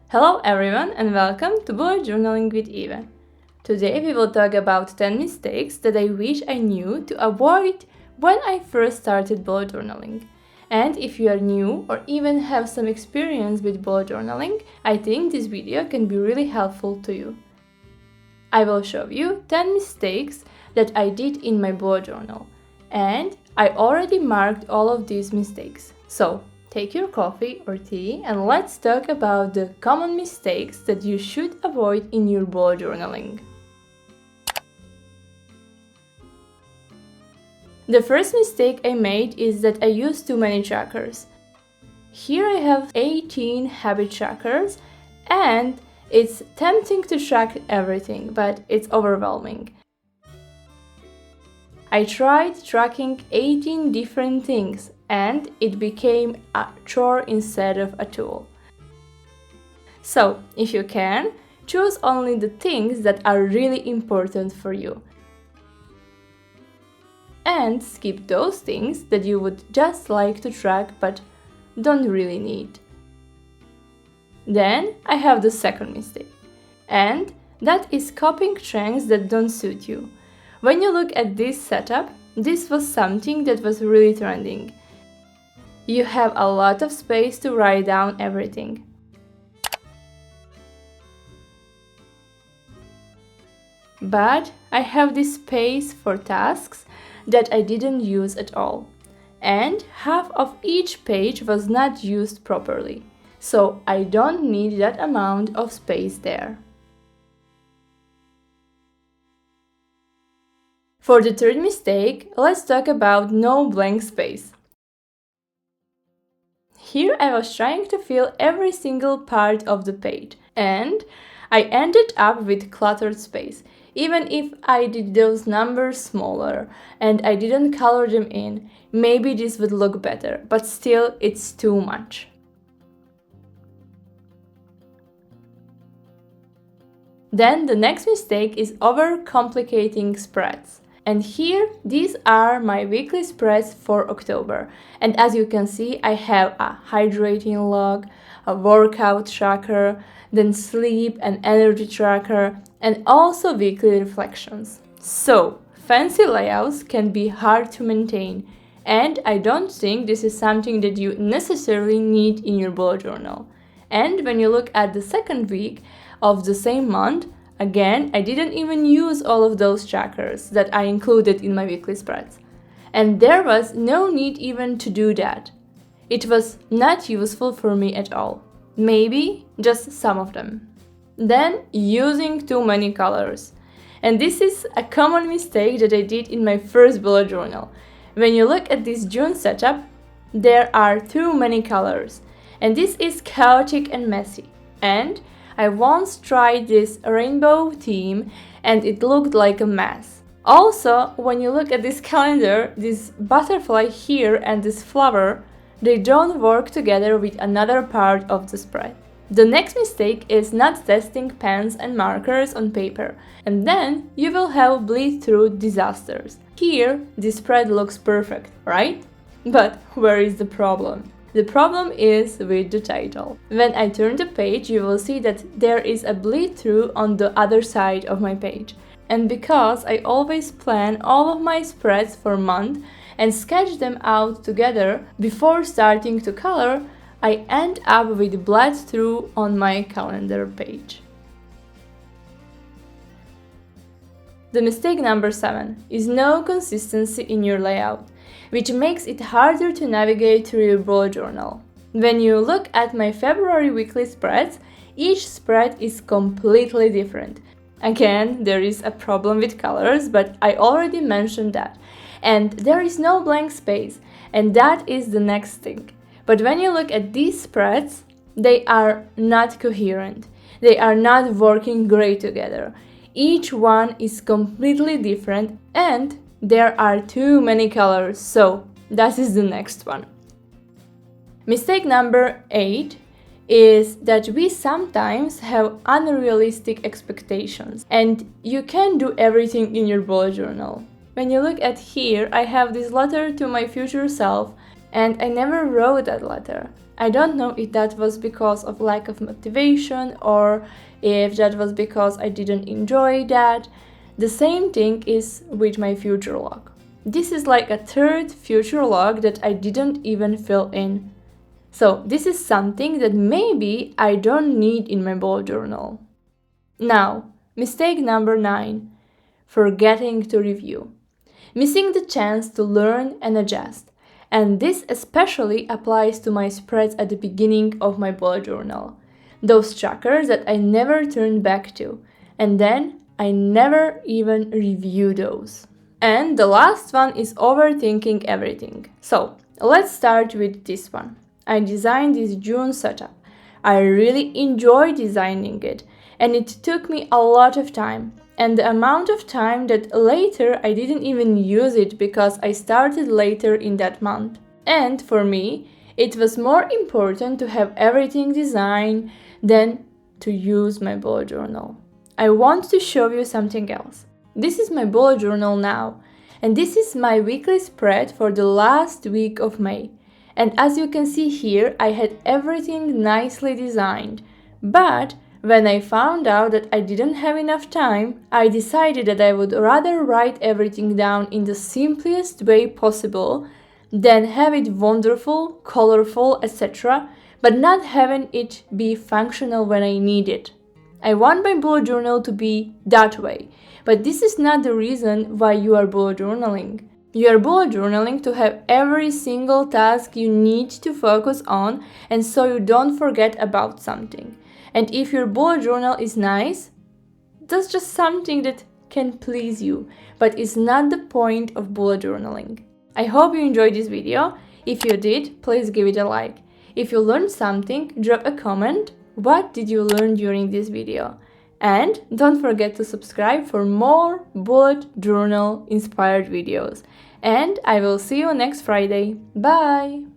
Hello everyone and welcome to BuJo Journaling with Eva. Today we will talk about 10 mistakes that I wish I knew to avoid when I first started bullet journaling. And if you are new or even have some experience with bullet journaling, I think this video can be really helpful to you. I will show you 10 mistakes that I did in my bullet journal, and I already marked all of these mistakes. So take your coffee or tea and let's talk about the common mistakes that you should avoid in your bullet journaling. The first mistake I made is that I used too many trackers. Here I have 18 habit trackers and it's tempting to track everything, but it's overwhelming. I tried tracking 18 different things and it became a chore instead of a tool. So, if you can, choose only the things that are really important for you. And skip those things that you would just like to track but don't really need. Then I have the second mistake, and that is copying trends that don't suit you. When you look at this setup, this was something that was really trending. You have a lot of space to write down everything. But I have this space for tasks that I didn't use at all, and half of each page was not used properly. So I don't need that amount of space there. For the third mistake, let's talk about no blank space. Here I was trying to fill every single part of the page, and I ended up with cluttered space. Even if I did those numbers smaller and I didn't color them in, maybe this would look better, but still it's too much. Then the next mistake is overcomplicating spreads. And here, these are my weekly spreads for October. And as you can see, I have a hydrating log, a workout tracker, then sleep and energy tracker, and also weekly reflections. So, fancy layouts can be hard to maintain, and I don't think this is something that you necessarily need in your bullet journal. And when you look at the second week of the same month, again, I didn't even use all of those trackers that I included in my weekly spreads. And there was no need even to do that. It was not useful for me at all. Maybe just some of them. Then, using too many colors. And this is a common mistake that I did in my first bullet journal. When you look at this June setup, there are too many colors. And this is chaotic and messy. And I once tried this rainbow theme and it looked like a mess. Also, when you look at this calendar, this butterfly here and this flower, they don't work together with another part of the spread. The next mistake is not testing pens and markers on paper, and then you will have bleed-through disasters. Here, this spread looks perfect, right? But where is the problem? The problem is with the title. When I turn the page, you will see that there is a bleed-through on the other side of my page. And because I always plan all of my spreads for a month and sketch them out together before starting to color, I end up with bleed-through on my calendar page. The mistake number 7 is no consistency in your layout, which makes it harder to navigate through your bullet journal. When you look at my February weekly spreads, each spread is completely different. Again, there is a problem with colors, but I already mentioned that. And there is no blank space, and that is the next thing. But when you look at these spreads, they are not coherent. They are not working great together. Each one is completely different and there are too many colors, so that is the next one. Mistake number 8 is that we sometimes have unrealistic expectations and you can do everything in your bullet journal. When you look at here, I have this letter to my future self and I never wrote that letter. I don't know if that was because of lack of motivation or if that was because I didn't enjoy that. The same thing is with my future log. This is like a third future log that I didn't even fill in. So this is something that maybe I don't need in my bullet journal. Now, mistake number 9, forgetting to review. Missing the chance to learn and adjust. And this especially applies to my spreads at the beginning of my bullet journal. Those trackers that I never turned back to. And then I never even review those. And the last one is overthinking everything. So let's start with this one. I designed this June setup. I really enjoy designing it, and it took me a lot of time. And the amount of time that later I didn't even use it because I started later in that month. And for me, it was more important to have everything designed than to use my bullet journal. I want to show you something else. This is my bullet journal now, and this is my weekly spread for the last week of May. And as you can see here, I had everything nicely designed. But when I found out that I didn't have enough time, I decided that I would rather write everything down in the simplest way possible than have it wonderful, colorful, etc., but not having it be functional when I need it. I want my bullet journal to be that way, but this is not the reason why you are bullet journaling. You are bullet journaling to have every single task you need to focus on, and so you don't forget about something. And if your bullet journal is nice, that's just something that can please you, but it's not the point of bullet journaling. I hope you enjoyed this video. If you did, please give it a like. If you learned something, drop a comment. What did you learn during this video? And don't forget to subscribe for more bullet journal inspired videos. And I will see you next Friday. Bye!